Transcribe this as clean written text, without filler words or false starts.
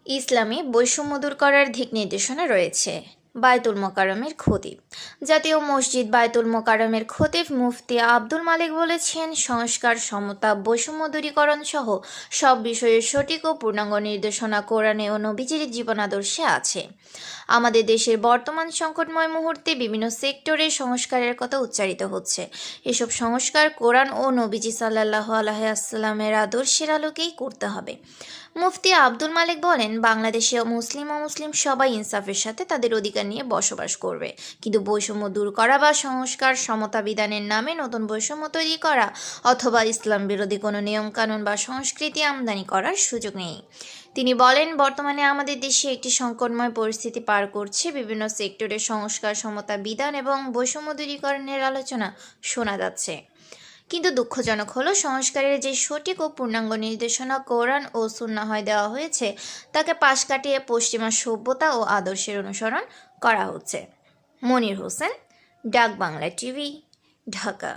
ইসলামে বৈষম্য দূর করার দিক নির্দেশনা রয়েছে। বায়তুল মোকাররমের খতিব। জাতীয় মসজিদ বায়তুল মোকাররমের খতিব মুফতি আব্দুল মালেক বলেছেন, সংস্কার, সমতা, বৈষম্য দূরীকরণ সহ সব বিষয়ে সঠিক ও পূর্ণাঙ্গ নির্দেশনা কোরআনে ও নবীজির জীবনাদর্শে আছে। আমাদের দেশের বর্তমান সংকটময় মুহূর্তে বিভিন্ন সেক্টরে সংস্কারের কথা উচ্চারিত হচ্ছে। এসব সংস্কার কোরআন ও নবীজি সাল্লাল্লাহু আলাইহি ওয়াসাল্লামের আদর্শের আলোকেই করতে হবে। মুফতি আব্দুল মালেক বলেন, বাংলাদেশে মুসলিম সবাই ইনসাফের সাথে তাদের অধিকার নিয়ে বসবাস করবে, কিন্তু বৈষম্য দূর করা বা সংস্কার, সমতা বিধানের নামে নতুন বৈষম্য তৈরি করা অথবা ইসলাম বিরোধী কোনো নিয়মকানুন বা সংস্কৃতি আমদানি করার সুযোগ নেই। তিনি বলেন, বর্তমানে আমাদের দেশে একটি সংকটময় পরিস্থিতি পার করছে। বিভিন্ন সেক্টরে সংস্কার, সমতা বিধান এবং বৈষম্য দূরীকরণের আলোচনা শোনা যাচ্ছে, কিন্তু দুঃখজনক হলো সংস্কারের যে সঠিক ও পূর্ণাঙ্গ নির্দেশনা কোরআন ও সুন্নাহয় দেওয়া হয়েছে তাকে পাশ কাটিয়ে পশ্চিমা সভ্যতা ও আদর্শের অনুসরণ করা হচ্ছে। মনির হোসেন, ডাক বাংলা টিভি, ঢাকা।